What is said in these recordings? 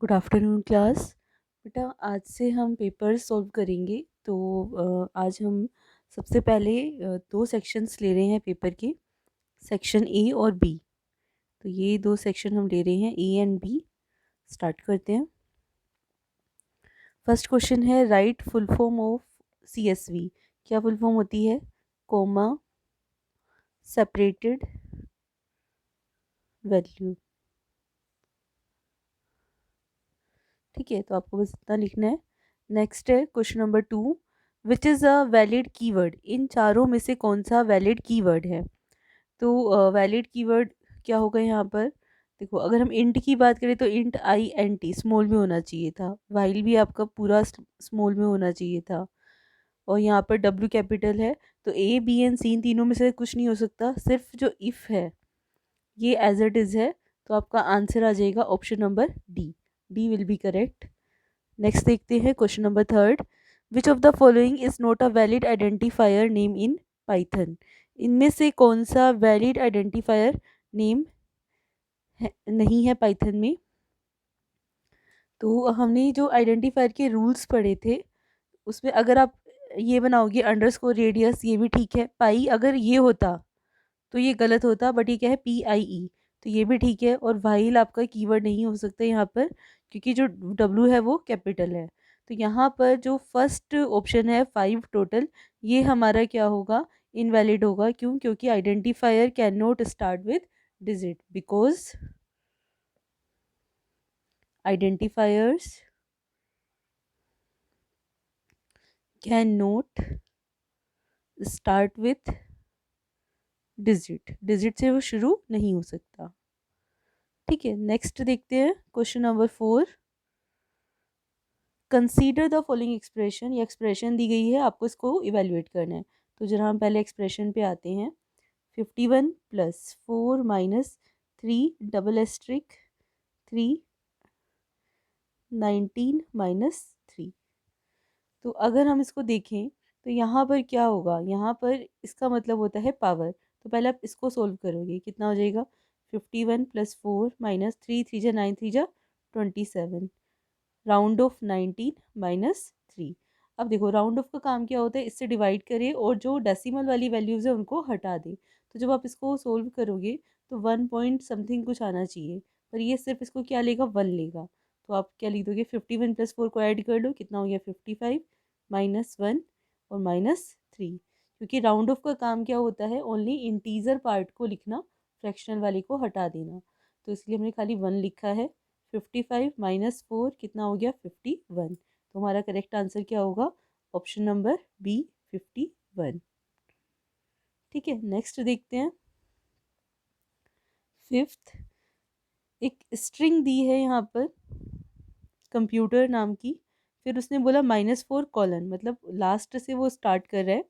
Good afternoon class. बेटा आज से हम पेपर सॉल्व करेंगे। तो आज हम सबसे पहले दो सेक्शंस ले रहे हैं पेपर के, सेक्शन ए और बी। तो ये दो सेक्शन हम ले रहे हैं, ए एंड बी। स्टार्ट करते हैं। फर्स्ट क्वेश्चन है, right full form of CSV. क्या फुल फॉर्म होती है? Coma separated value. ठीक है, तो आपको बस इतना लिखना है। नेक्स्ट है question number 2, which is a valid keyword. इन चारों में से कौन सा वैलिड कीवर्ड है? तो वैलिड कीवर्ड क्या होगा यहाँ पर? देखो, अगर हम इंट की बात करें तो इंट INT स्मॉल में होना चाहिए था, वाइल भी आपका पूरा स्मॉल में होना चाहिए था, और यहाँ पर W कैपिटल है। तो A B एंड C इन तीनों में से कुछ नहीं हो सकता, सिर्फ जो इफ़ है ये एज इट इज़ है। तो आपका आंसर आ जाएगा option number D will be correct. Next देखते हैं question number 3, which of the following is not a valid identifier name in Python. इनमें से कौन सा वैलिड आइडेंटिफायर नेम नहीं है पाइथन में? तो हमने जो आइडेंटिफायर के रूल्स पढ़े थे उसमें अगर आप ये बनाओगे अंडरस्कोर रेडियस, ये भी ठीक है। पाई अगर ये होता तो ये गलत होता, बट ये क्या है, PIE, तो ये भी ठीक है। और वाइल आपका कीवर्ड नहीं हो सकता यहाँ पर, क्योंकि जो W है वो कैपिटल है। तो यहाँ पर जो फर्स्ट ऑप्शन है 5 टोटल, ये हमारा क्या होगा, इनवैलिड होगा। क्यों? क्योंकि identifier can not start with digit, because identifiers can not start with digit, digit से वो शुरू नहीं हो सकता। ठीक है, नेक्स्ट देखते हैं question number 4, consider the following expression. ये एक्सप्रेशन दी गई है, आपको इसको इवेल्युएट करना है। तो जरा हम पहले एक्सप्रेशन पे आते हैं। 51 + 4 - 3 डबल एस्ट्रिक 3 19 - 3। तो अगर हम इसको देखें तो यहाँ पर क्या होगा, यहाँ पर इसका मतलब होता है पावर। तो पहले आप इसको सोल्व करोगे, कितना हो जाएगा, 51 + 4 - 3 3 जा 9 3 जा 27, राउंड ऑफ 19 - 3। अब देखो, राउंड ऑफ का काम क्या होता है, इससे डिवाइड करे और जो डेसिमल वाली वैल्यूज़ है उनको हटा दे। तो जब आप इसको सोल्व करोगे तो 1 पॉइंट समथिंग कुछ आना चाहिए, पर ये सिर्फ इसको क्या लेगा, 1 लेगा। तो आप क्या लिख दोगे, 51 + 4 को ऐड कर लो, कितना हो गया, 55 - 1 और -3। क्योंकि राउंड ऑफ का काम क्या होता है, ओनली इंटीजर पार्ट को लिखना, फ्रैक्शनल वाले को हटा देना। तो इसलिए हमने खाली 1 लिखा है। 55 - 4 कितना हो गया, 51। तो हमारा करेक्ट आंसर क्या होगा, ऑप्शन नंबर बी, 51। ठीक है, नेक्स्ट देखते हैं। फिफ्थ, एक स्ट्रिंग दी है यहाँ पर कंप्यूटर नाम की, फिर उसने बोला -4 : मतलब लास्ट से वो स्टार्ट कर रहा है,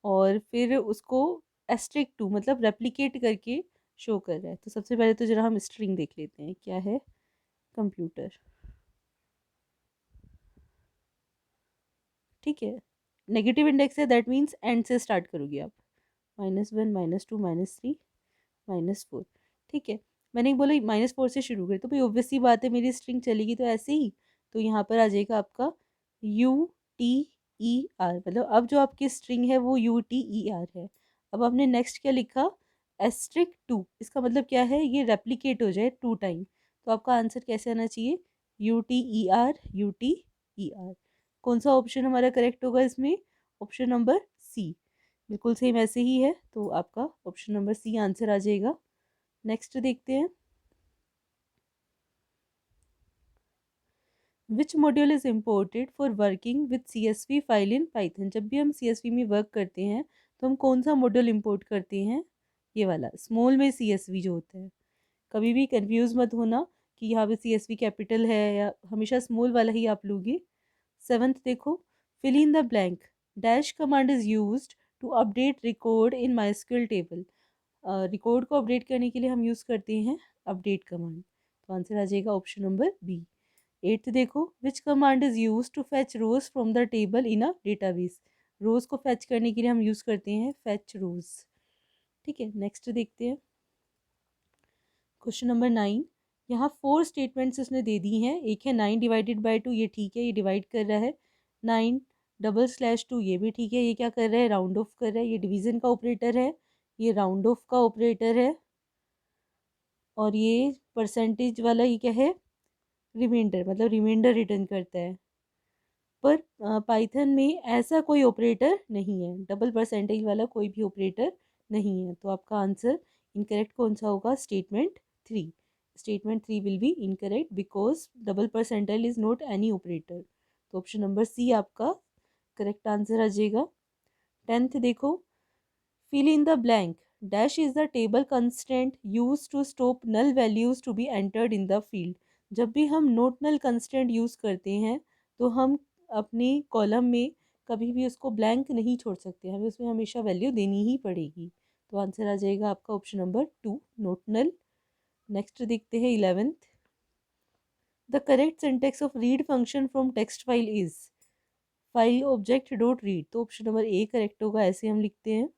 और फिर उसको *2 मतलब रेप्लिकेट करके शो कर रहा है। तो सबसे पहले तो जरा हम स्ट्रिंग देख लेते हैं, क्या है, कंप्यूटर। ठीक है, नेगेटिव इंडेक्स है, दैट मीन्स एंड से स्टार्ट करोगे आप, -1 -2 -3 -4। ठीक है, मैंने बोला -4 से शुरू करें, तो भाई ऑब्वियस सी बात है मेरी स्ट्रिंग चलेगी तो ऐसे ही। तो यहाँ पर आ जाएगा आपका UTER, मतलब अब जो आपकी स्ट्रिंग है वो UTER है। अब आपने नेक्स्ट क्या लिखा, *2, इसका मतलब क्या है, ये रेप्लिकेट हो जाए 2 टाइम। तो आपका आंसर कैसे आना चाहिए, UTER UTER। कौन सा ऑप्शन हमारा करेक्ट होगा इसमें, ऑप्शन नंबर सी, बिल्कुल सेम ऐसे ही है। तो आपका ऑप्शन नंबर सी आंसर आ जाएगा। नेक्स्ट देखते हैं, which module is imported for working with CSV file in Python. जब भी हम CSV में वर्क करते हैं तो हम कौन सा मॉड्यूल इम्पोर्ट करते हैं, ये वाला स्मॉल में CSV जो होता है। कभी भी कंफ्यूज मत होना कि यहाँ पे CSV कैपिटल है, या हमेशा स्मॉल वाला ही आप लोगे। 7th देखो, fill in the blank, dash command is used to update record in MySQL table. Record को अपडेट करने के लिए हम यूज़ करते हैं अपडेट कमांड। तो आंसर आ जाएगा ऑप्शन नंबर बी। 8th देखो, which command is use to fetch rows from the table in a database. Rows को फैच करने के लिए हम यूज़ करते हैं फैच रोज। ठीक है, नेक्स्ट देखते हैं क्वेश्चन नंबर 9, यहाँ 4 स्टेटमेंट्स उसने दे दी हैं। एक है 9 डिवाइडेड बाई 2, ये ठीक है, ये डिवाइड कर रहा है। 9 डबल स्लैश 2, ये भी ठीक है। ये क्या कर रहा है, राउंड ऑफ कर रहा है। ये डिवीज़न का ऑपरेटर है, ये राउंड ऑफ का ऑपरेटर है। और ये परसेंटेज वाला ये क्या है, रिमाइंडर, मतलब रिमाइंडर रिटर्न करता है। पर पाइथन में ऐसा कोई ऑपरेटर नहीं है, डबल परसेंटेज वाला कोई भी ऑपरेटर नहीं है। तो आपका आंसर इनकरेक्ट कौन सा होगा, statement 3। Statement 3 will be incorrect because double percentile is not any operator. तो ऑप्शन नंबर सी आपका करेक्ट आंसर आ जाएगा। 10th देखो, fill in the blank. Dash is the table constant used to stop null values to be entered in the field. जब भी हम note नल constant use करते हैं तो हम अपने कॉलम में कभी भी उसको ब्लैंक नहीं छोड़ सकते, हमें उसमें हमेशा वैल्यू देनी ही पड़ेगी। तो आंसर आ जाएगा आपका option number 2, not null. Next देखते हैं 11th। The correct syntax of read function from text file is file object dot read. तो ऑप्शन नंबर ए करेक्ट होगा, ऐसे हम लिखते हैं।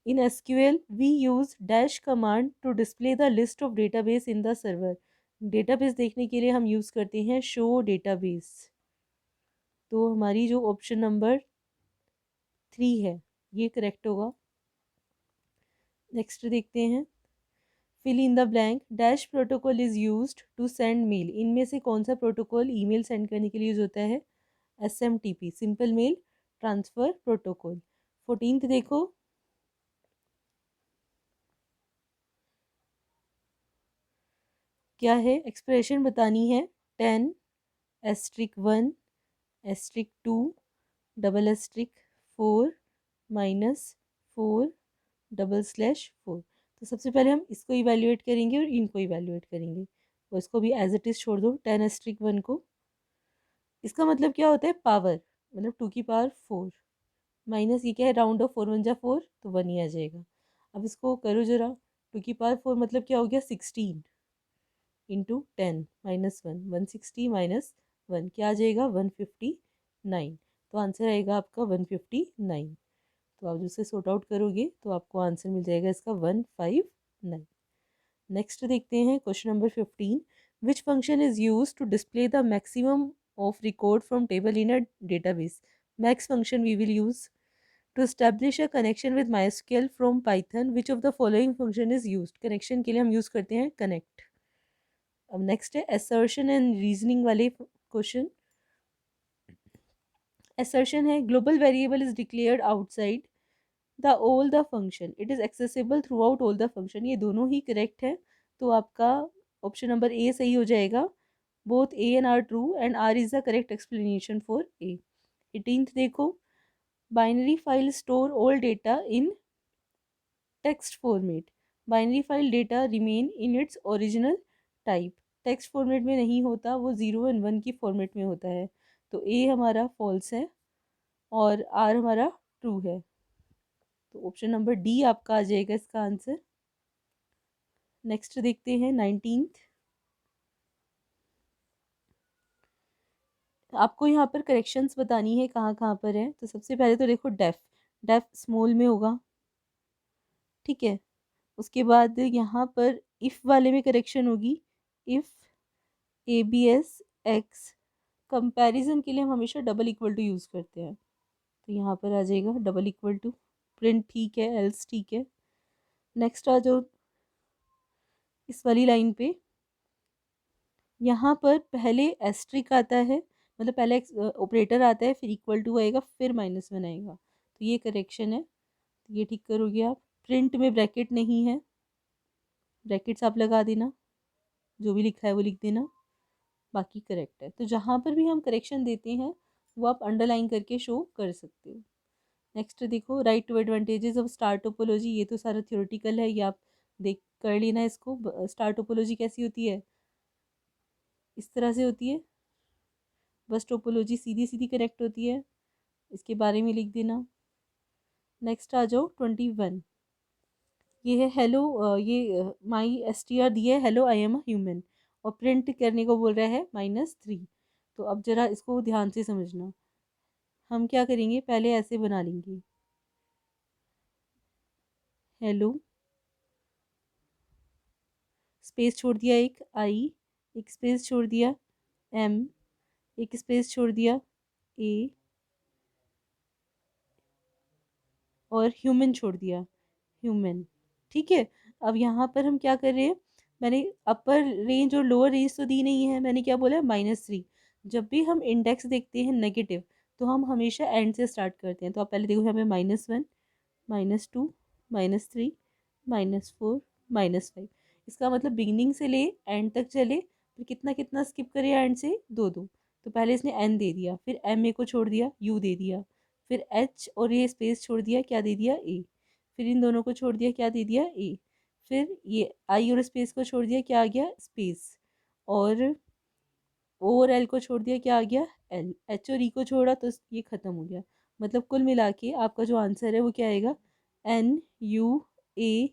In SQL, we use dash command to display the list of database in the server. Database देखने के लिए हम यूज़ करते हैं शो डेटाबेस। तो हमारी जो ऑप्शन नंबर 3 है ये करेक्ट होगा। नेक्स्ट देखते हैं, fill in the blank. Dash protocol is used to send mail. इनमें से कौन सा प्रोटोकॉल ईमेल सेंड करने के लिए यूज़ होता है, SMTP, simple mail transfer protocol. 14th देखो, क्या है, एक्सप्रेशन बतानी है। 10 asterisk 1 asterisk 2 double asterisk 4 -4 double slash 4। तो सबसे पहले हम इसको इवैल्यूएट करेंगे और इनको इवैल्यूएट करेंगे। तो इसको भी एज इट इज़ छोड़ दो, 10 एस्ट्रिक 1 को। इसका मतलब क्या होता है, पावर, मतलब 2 की पावर 4 माइनस ये क्या है, राउंड ऑफ 4 1 जा 4, तो 1 ही आ जाएगा। अब इसको करो जरा, 2 की पावर 4 मतलब क्या हो गया, 16 इंटू 10 -1, 160 -1 क्या आ जाएगा, 159। तो आंसर आएगा आपका 159। तो आप जिससे सॉर्ट आउट करोगे तो आपको आंसर मिल जाएगा इसका 159। नेक्स्ट देखते हैं question number 15। Which function is use to display the maximum of record from table in a database. Max function we will use to establish a connection with MySQL from Python. Which of the following function is used? Connection के लिए हम use करते हैं connect. अब next है assertion and reasoning वाले question. Assertion है, global variable is declared outside the all the function, it is accessible through out all the function. ये दोनों ही करेक्ट है, तो आपका ऑप्शन नंबर ए सही हो जाएगा। Both A and R true and R is the correct explanation for A. 18th देखो, binary file store all data in text format. Binary file data remain in its original type. Text format में नहीं होता, वो 0 and 1 की format में होता है। तो ए हमारा फॉल्स है और आर हमारा ट्रू है। तो ऑप्शन नंबर डी आपका आ जाएगा इसका आंसर। नेक्स्ट देखते हैं 19th। आपको यहाँ पर करेक्शंस बतानी है कहाँ कहाँ पर है। तो सबसे पहले तो देखो, डेफ, डेफ स्मॉल में होगा, ठीक है। उसके बाद यहाँ पर इफ़ वाले में करेक्शन होगी, इफ़ ABS X। कंपैरिजन के लिए हम हमेशा डबल इक्वल टू यूज़ करते हैं, तो यहाँ पर आ जाएगा डबल इक्वल टू। प्रिंट ठीक है, एल्स ठीक है। नेक्स्ट आ जाओ इस वाली लाइन पे, यहाँ पर पहले एस्ट्रिक आता है, मतलब पहले ऑपरेटर आता है, फिर इक्वल टू आएगा, फिर -1 आएगा। तो ये करेक्शन है, तो ये ठीक करोगे आप। प्रिंट में ब्रैकेट नहीं है, ब्रैकेट्स आप लगा देना, जो भी लिखा है वो लिख देना, बाकी करेक्ट है। तो जहाँ पर भी हम करेक्शन देते हैं वो आप अंडरलाइन करके शो कर सकते हो। नेक्स्ट देखो, write two advantages of star topology. ये तो सारा थ्योरेटिकल है, ये आप देख कर लेना इसको। स्टार टोपोलॉजी कैसी होती है, इस तरह से होती है, बस टोपोलॉजी सीधी सीधी कनेक्ट होती है, इसके बारे में लिख देना। नेक्स्ट आ जाओ 21। ये है हेलो, ये माई STR दिया है, hello I am a human, और प्रिंट करने को बोल रहा है -3। तो अब ज़रा इसको ध्यान से समझना। हम क्या करेंगे, पहले ऐसे बना लेंगे, हेलो स्पेस छोड़ दिया एक आई, एक स्पेस छोड़ दिया एम, एक स्पेस छोड़ दिया ए, और ह्यूमन छोड़ दिया, ह्यूमन। ठीक है। अब यहाँ पर हम क्या कर रहे हैं, मैंने अपर रेंज और लोअर रेंज तो दी नहीं है, मैंने क्या बोला, -3। जब भी हम इंडेक्स देखते हैं नेगेटिव, तो हम हमेशा एंड से स्टार्ट करते हैं। तो आप पहले देखो, हमें -1, -2, -3, -4, -5। इसका मतलब बिगिनिंग से ले एंड तक चले, फिर कितना कितना स्किप करे एंड से, दो दो। तो पहले इसने एन दे दिया, फिर एम ए को छोड़ दिया, यू दे दिया, फिर एच और ये स्पेस छोड़ दिया, क्या दे दिया, ए। फिर इन दोनों को छोड़ दिया, क्या दे दिया, ए। फिर ये आई और स्पेस को छोड़ दिया, क्या आ गया, स्पेस। और ओ और एल को छोड़ दिया, क्या आ गया, एल। एच और ई को छोड़ा तो ये खत्म हो गया। मतलब कुल मिला के आपका जो आंसर है वो क्या आएगा, एन यू ए